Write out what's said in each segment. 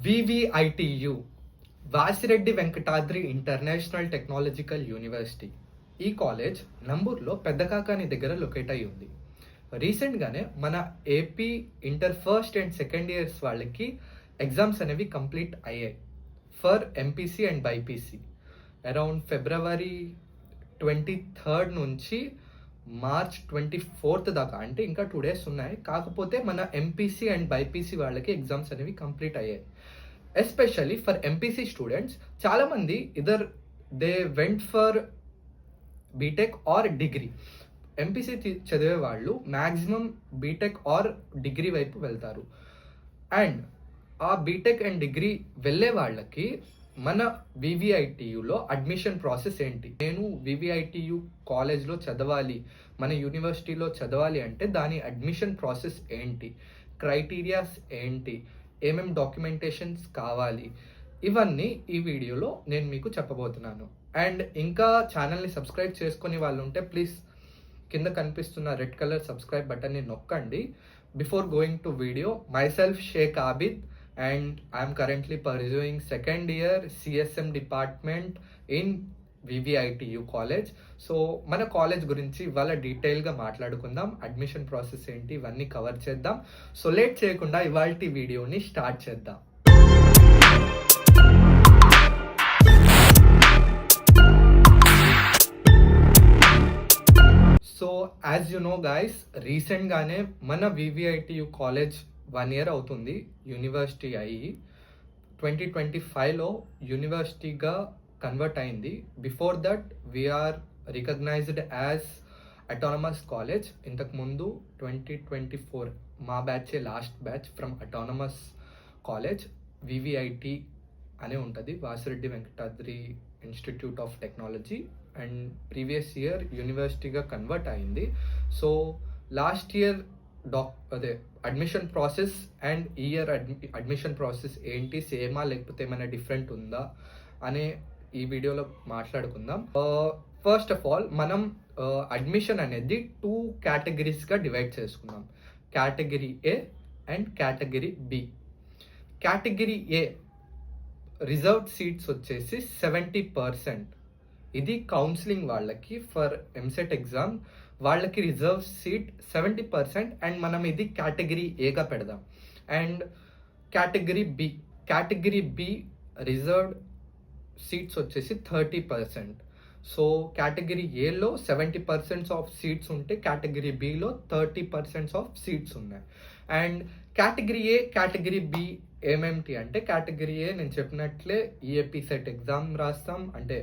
వివిఐటియు Vasireddy Venkatadri international technological university. ఈ college నంబూర్లో పెద్దకాకాని దగ్గర లొకేట్ అయి ఉంది. రీసెంట్గానే మన AP inter first and second years వాళ్ళకి ఎగ్జామ్స్ అనేవి కంప్లీట్ అయ్యాయి for MPC and BPC. Around February 23rd నుంచి మార్చ్ 24th దాకా, అంటే ఇంకా 2 days ఉన్నాయి. కాకపోతే మన ఎంపీసీ అండ్ బైపీసీ వాళ్ళకి ఎగ్జామ్స్ అనేవి కంప్లీట్ అయ్యాయి. ఎస్పెషల్లీ ఫర్ ఎంపీసీ స్టూడెంట్స్ చాలామంది either they went for BTech or degree. MPC చదివే వాళ్ళు మ్యాక్సిమం బీటెక్ ఆర్ డిగ్రీ వైపు వెళ్తారు. అండ్ ఆ బీటెక్ అండ్ డిగ్రీ వెళ్ళే వాళ్ళకి మన వివిఐటియులో అడ్మిషన్ ప్రాసెస్ ఏంటి, నేను వివిఐటియు కాలేజ్లో చదవాలి, మన యూనివర్సిటీలో చదవాలి అంటే దాని అడ్మిషన్ ప్రాసెస్ ఏంటి, క్రైటీరియాస్ ఏంటి, ఏమేం డాక్యుమెంటేషన్స్ కావాలి, ఇవన్నీ ఈ వీడియోలో నేను మీకు చెప్పబోతున్నాను. అండ్ ఇంకా ఛానల్ని సబ్స్క్రైబ్ చేసుకునే వాళ్ళు ఉంటే ప్లీజ్ కింద కనిపిస్తున్న రెడ్ కలర్ సబ్స్క్రైబ్ బటన్ని నొక్కండి. Before going to video, myself Sheikh Abid and I am currently pursuing second year CSM department in VVITU college. So మన కాలేజ్ గురించి ఇవాళ డీటెయిల్గా మాట్లాడుకుందాం, అడ్మిషన్ ప్రాసెస్ ఏంటి ఇవన్నీ కవర్ చేద్దాం. సో లేట్ చేయకుండా ఇవాల్టి వీడియోని స్టార్ట్ చేద్దాం. So as you know guys, రీసెంట్గానే మన వివిఐటియు కాలేజ్ 1 year అవుతుంది యూనివర్సిటీ అయ్యి. 2025లో యూనివర్సిటీగా కన్వర్ట్ అయింది. Before that we are recognised as autonomous college. ఇంతకుముందు 2024 మా బ్యాచే last batch from autonomous college. VVIT అనే ఉంటుంది, Vasireddy Venkatadri institute of technology. And previous year యూనివర్సిటీగా కన్వర్ట్ అయింది. సో లాస్ట్ ఇయర్ అదే అడ్మిషన్ ప్రాసెస్ అండ్ ఈ ఇయర్ అడ్మిషన్ ప్రాసెస్ ఏంటి, సేమా లేకపోతే ఏమైనా డిఫరెంట్ ఉందా అనే ఈ వీడియోలో మాట్లాడుకుందాం. ఫస్ట్ ఆఫ్ ఆల్ మనం అడ్మిషన్ అనేది 2 categories డివైడ్ చేసుకుందాం, category A and category B. Category A reserved seats వచ్చేసి 70%. ఇది కౌన్సిలింగ్ వాళ్ళకి ఫర్ ఎంసెట్ ఎగ్జామ్ వాళ్ళకి రిజర్వ్ సీట్ 70%. అండ్ మనం ఇది కేటగిరీ ఏగా పెడదాం. And category B reserved seats వచ్చేసి 30%. సో కేటగిరీ ఏలో 70% ఆఫ్ సీట్స్ ఉంటే కేటగిరీ బిలో 30% ఆఫ్ సీట్స్ ఉన్నాయి. And category A category B ఏమేమిటి అంటే, కేటగిరీ ఏ నేను చెప్పినట్లే ఈఏపీ సెట్ ఎగ్జామ్ రాస్తాం, అంటే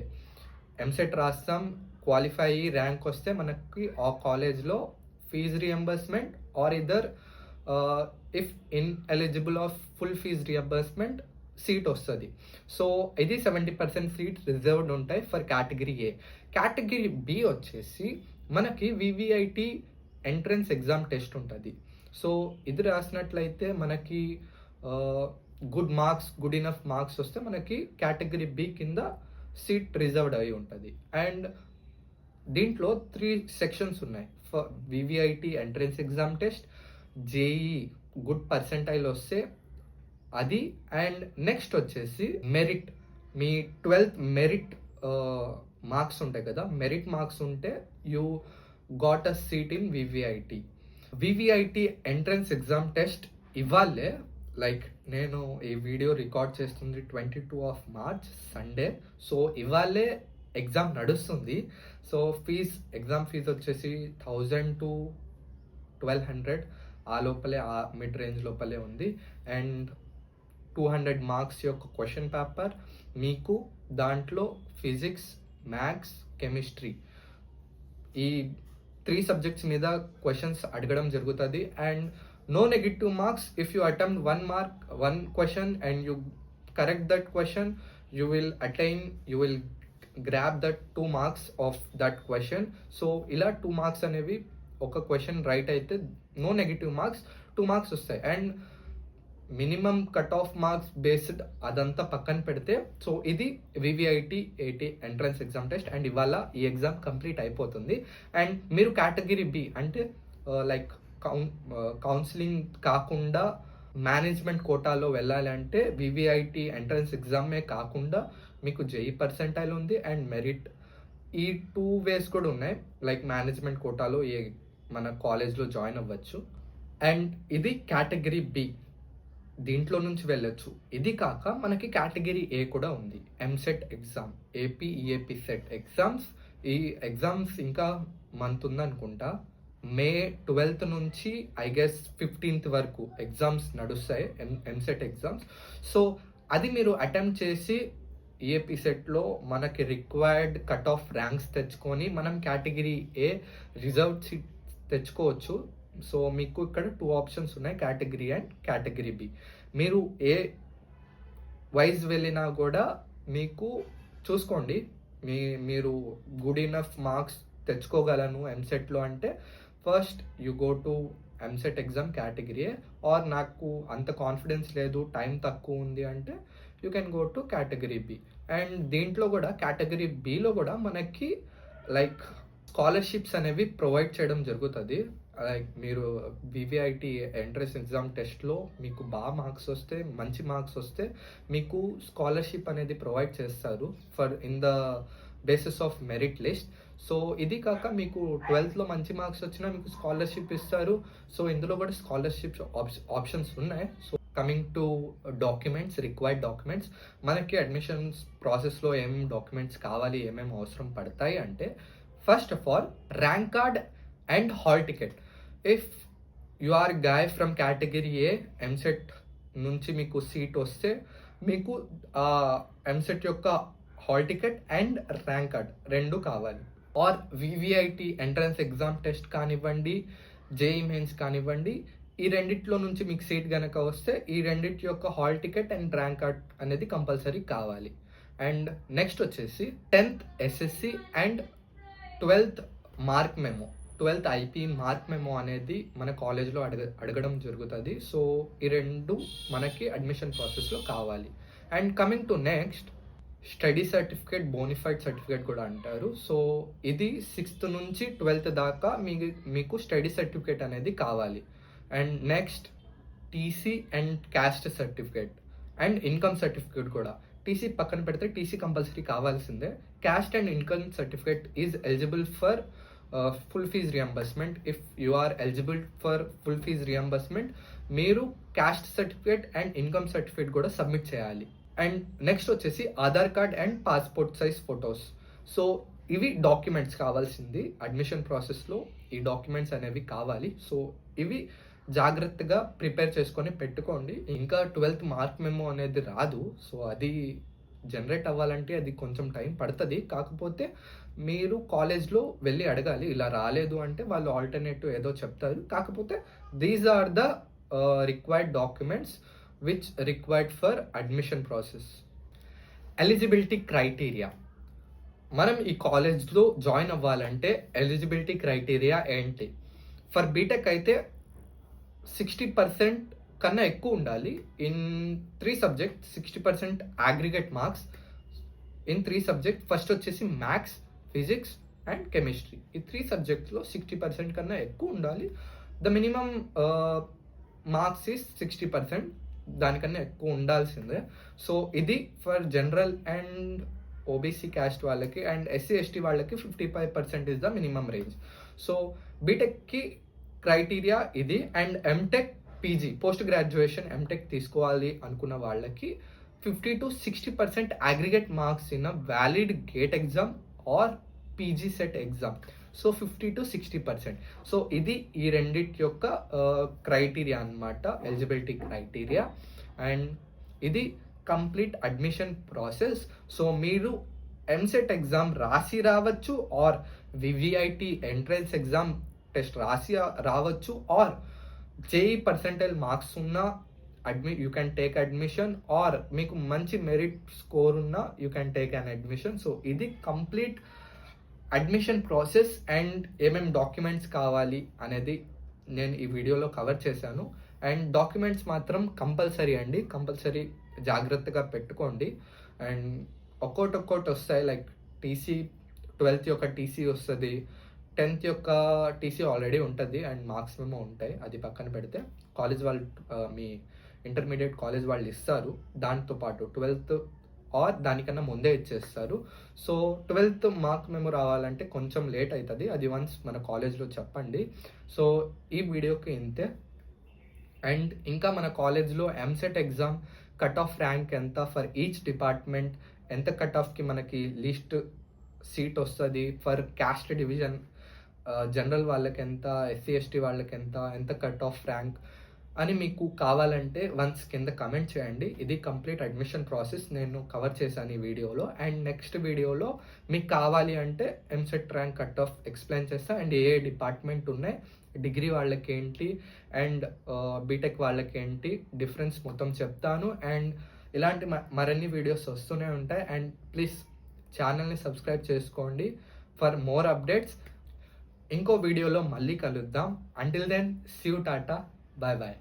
ఎంసెట్ రాస్తాం, క్వాలిఫై అయ్యి ర్యాంక్ వస్తే మనకి ఆ కాలేజ్లో fee reimbursement or either if in eligible of full fee reimbursement seat వస్తుంది. సో ఇది 70% సీట్ రిజర్వ్డ్ ఉంటాయి for category A. Category B వచ్చేసి మనకి వివిఐటి ఎంట్రన్స్ ఎగ్జామ్ టెస్ట్ ఉంటుంది. సో ఇది రాసినట్లయితే మనకి గుడ్ ఇనఫ్ మార్క్స్ వస్తే మనకి కేటగిరీ బి కింద సీట్ రిజర్వ్డ్ అయి ఉంటుంది. అండ్ దీంట్లో 3 sections ఉన్నాయి. For VVIT entrance exam test, JEE good percentile వస్తే అది, అండ్ నెక్స్ట్ వచ్చేసి మెరిట్. మీ 12th మెరిట్ మార్క్స్ ఉంటాయి కదా, మెరిట్ మార్క్స్ ఉంటే you got a seat in VVIT. VVIT entrance exam test ఇవాళే, లైక్ నేను ఈ వీడియో రికార్డ్ చేస్తుంది 22 March సండే. సో ఇవాళే ఎగ్జామ్ నడుస్తుంది. సో ఎగ్జామ్ ఫీజ్ వచ్చేసి 1000 to 1200 ఆ లోపలే, ఆ మిడ్ రేంజ్ లోపలే ఉంది. అండ్ 200 మార్క్స్ యొక్క క్వశ్చన్ పేపర్ మీకు, దాంట్లో ఫిజిక్స్, మ్యాథ్స్, కెమిస్ట్రీ ఈ 3 subjects మీద క్వశ్చన్స్ అడగడం జరుగుతుంది. And no negative marks. If you attempt one question and you correct that question, you will grab that 2 marks of that question. So ఇలా 2 marks అనేవి ఒక question right అయితే no negative marks 2 marks వస్తాయి. And minimum cut off marks based అదంతా పక్కన పెడితే, so ఇది VVIT entrance exam test. And ఇవాళ ఈ ఎగ్జామ్ కంప్లీట్ అయిపోతుంది. అండ్ మీరు కేటగిరీ బి అంటే లైక్ కౌన్సిలింగ్ కాకుండా మేనేజ్మెంట్ కోటాలో వెళ్ళాలి అంటే వివిఐటి ఎంట్రన్స్ ఎగ్జామే కాకుండా మీకు జేఈ పర్సెంటైల్ ఉంది అండ్ మెరిట్, ఈ 2 వేస్ కూడా ఉన్నాయి. లైక్ మేనేజ్మెంట్ కోటాలో మన కాలేజ్లో జాయిన్ అవ్వచ్చు. అండ్ ఇది కేటగిరీ బి, దీంట్లో నుంచి వెళ్ళొచ్చు. ఇది కాక మనకి కేటగిరీ ఏ కూడా ఉంది, EAMCET exam, AP EAP set exams. ఈ ఎగ్జామ్స్ ఇంకా మంత్ ఉందనుకుంటా, మే 12th నుంచి ఐ గెస్ 15th వరకు ఎగ్జామ్స్ నడుస్తాయి, ఎంసెట్ ఎగ్జామ్స్. సో అది మీరు అటెంప్ట్ చేసి ఈఏపీ సెట్లో మనకి రిక్వైర్డ్ కట్ ఆఫ్ ర్యాంక్స్ తెచ్చుకొని మనం కేటగిరీ ఏ రిజర్వ్ సీట్ తెచ్చుకోవచ్చు. సో మీకు ఇక్కడ 2 ఆప్షన్స్ ఉన్నాయి, కేటగిరీ అండ్ కేటగిరీ బి. మీరు ఏ వైజ్ వెళ్ళినా కూడా మీకు చూసుకోండి, మీరు గుడ్ ఇనఫ్ మార్క్స్ తెచ్చుకోగలను ఎంసెట్లో అంటే first you go to EAMCET exam category A, or నాకు అంత కాన్ఫిడెన్స్ లేదు, టైం తక్కువ ఉంది అంటే you can go to category B. And దీంట్లో కూడా కేటగిరీ బిలో కూడా మనకి లైక్ స్కాలర్షిప్స్ అనేవి ప్రొవైడ్ చేయడం జరుగుతుంది. లైక్ మీరు వివిఐటి ఎంట్రన్స్ ఎగ్జామ్ టెస్ట్లో మీకు బాగా మార్క్స్ వస్తే, మంచి మార్క్స్ వస్తే మీకు స్కాలర్షిప్ అనేది ప్రొవైడ్ చేస్తారు for in the basis of merit list. So ఇది కాక మీకు 12th మంచి మార్క్స్ వచ్చినా మీకు స్కాలర్షిప్ ఇస్తారు. సో ఇందులో కూడా స్కాలర్షిప్ ఆప్షన్స్ ఉన్నాయి. So coming to documents, required documents, మనకి అడ్మిషన్స్ ప్రాసెస్లో ఏం డాక్యుమెంట్స్ కావాలి, ఏమేమి అవసరం పడతాయి అంటే first of all rank card and hall ticket. If you are guys from category A, EAMCET నుంచి మీకు సీట్ వస్తే మీకు ఎంసెట్ యొక్క hall ticket and rank card 2 కావాలి. Or VVIT entrance exam test కానివ్వండి, జేఈ మెయిన్స్ కానివ్వండి, ఈ రెండిట్లో నుంచి మీకు సీట్ కనుక వస్తే ఈ రెండిటి యొక్క hall ticket and rank card అనేది కంపల్సరీ కావాలి. అండ్ నెక్స్ట్ వచ్చేసి 10th SSC and 12th mark memo, 12th IP mark memo అనేది మన కాలేజ్లో అడగడం జరుగుతుంది. సో ఈ 2 మనకి అడ్మిషన్ ప్రాసెస్లో కావాలి. And coming to next, study certificate, bona fide certificate కూడా అంటారు. సో ఇది 6th నుంచి 12th దాకా మీకు స్టడీ సర్టిఫికేట్ అనేది కావాలి. And next TC and caste certificate and income certificate కూడా. టీసీ పక్కన పెడితే టీసీ కంపల్సరీ కావాల్సిందే. Caste and income certificate is eligible for full fee reimbursement. If you are eligible for full fee reimbursement మీరు caste certificate and income certificate కూడా submit చేయాలి. And next వచ్చేసి Aadhaar card and passport size photos. So ఇవి documents కావాల్సింది admission ప్రాసెస్లో, ఈ documents అనేవి కావాలి. సో ఇవి జాగ్రత్తగా ప్రిపేర్ చేసుకొని పెట్టుకోండి. ఇంకా 12th మార్క్ మెమో అనేది రాదు. సో అది జనరేట్ అవ్వాలంటే అది కొంచెం టైం పడుతుంది. కాకపోతే మీరు కాలేజ్లో వెళ్ళి అడగాలి, ఇలా రాలేదు అంటే వాళ్ళు ఆల్టర్నేటివ్ ఏదో చెప్తారు. కాకపోతే these are the required documents which required for admission process. Eligibility criteria, మనం ఈ కాలేజ్లో జాయిన్ అవ్వాలంటే ఎలిజిబిలిటీ క్రైటీరియా ఏంటి? ఫర్ బీటెక్ అయితే 60% కన్నా ఎక్కువ ఉండాలి in 3 subject, 60% aggregate marks in 3 subject. First వచ్చేసి మ్యాథ్స్, ఫిజిక్స్ అండ్ కెమిస్ట్రీ. ఈ 3 సబ్జెక్ట్స్లో 60% కన్నా ఎక్కువ ఉండాలి. ద మినిమం మార్క్స్ ఈస్ 60%, దానికన్నా ఎక్కువ ఉండాల్సిందే. సో ఇది for general and OBC caste వాళ్ళకి అండ్ ఎస్సీ ఎస్టీ వాళ్ళకి 55% is the minimum range. So బీటెక్కి క్రైటీరియా ఇది. And MTech, PG, post graduation MTech తీసుకోవాలి అనుకున్న వాళ్ళకి 50 to 60% aggregate marks in valid GATE exam or PG CET exam. So 50 to 60%. So ఇది ఈ రెండిటి యొక్క క్రైటీరియా అన్నమాట, ఎలిజిబిలిటీ క్రైటీరియా. అండ్ ఇది కంప్లీట్ అడ్మిషన్ ప్రాసెస్. సో మీరు ఎంసెట్ ఎగ్జామ్ రాసి రావచ్చు, are VVIT entrance exam test రాసి రావచ్చు, ఆర్ జేఈ పర్సెంటైల్ మార్క్స్ ఉన్న you can take admission, or మీకు మంచి మెరిట్ స్కోర్ ఉన్న you can take an admission. So ఇది కంప్లీట్ అడ్మిషన్ ప్రాసెస్. అండ్ ఏమేమి డాక్యుమెంట్స్ కావాలి అనేది నేను ఈ వీడియోలో కవర్ చేశాను. అండ్ డాక్యుమెంట్స్ మాత్రం కంపల్సరీ అండి, కంపల్సరీ జాగ్రత్తగా పెట్టుకోండి. అండ్ ఒక్కోటి వస్తాయి, లైక్ టీసీ, 12th యొక్క టీసీ వస్తుంది, 10th యొక్క టీసీ ఆల్రెడీ ఉంటుంది అండ్ మార్క్స్ మేమో ఉంటాయి. అది పక్కన పెడితే కాలేజ్ వాళ్ళు మీ ఇంటర్మీడియట్ కాలేజ్ వాళ్ళు ఇస్తారు. దాంతోపాటు 12th ఆర్ దానికన్నా ముందే ఇచ్చేస్తారు. సో 12th మార్క్ మెమో రావాలంటే కొంచెం లేట్ అవుతుంది. అది వన్స్ మన కాలేజ్లో చెప్పండి. సో ఈ వీడియోకి ఇంతే. అండ్ ఇంకా మన కాలేజ్లో EAMCET exam cut off rank ఎంత ఫర్ ఈచ్ డిపార్ట్మెంట్, ఎంత కట్ ఆఫ్కి మనకి లీస్ట్ సీట్ వస్తుంది ఫర్ క్యాస్ట్ డివిజన్, జనరల్ వాళ్ళకి ఎంత, ఎస్సీ ఎస్టీ వాళ్ళకి ఎంత కట్ ఆఫ్ ర్యాంక్ అని మీకు కావాలంటే వన్స్ కింద కమెంట్ చేయండి. ఇది కంప్లీట్ అడ్మిషన్ ప్రాసెస్ నేను కవర్ చేశాను ఈ వీడియోలో. అండ్ నెక్స్ట్ వీడియోలో మీకు కావాలి అంటే EAMCET rank cut off explain చేస్తా. అండ్ ఏ డిపార్ట్మెంట్ ఉన్నాయి, డిగ్రీ వాళ్ళకి ఏంటి అండ్ బీటెక్ వాళ్ళకి ఏంటి డిఫరెన్స్ మొత్తం చెప్తాను. అండ్ ఇలాంటి మరిన్ని వీడియోస్ వస్తూనే ఉంటాయి. అండ్ ప్లీజ్ ఛానల్ని సబ్స్క్రైబ్ చేసుకోండి ఫర్ మోర్ అప్డేట్స్. ఇంకో వీడియోలో మళ్ళీ కలుద్దాం. Until then see you, tata, bye bye.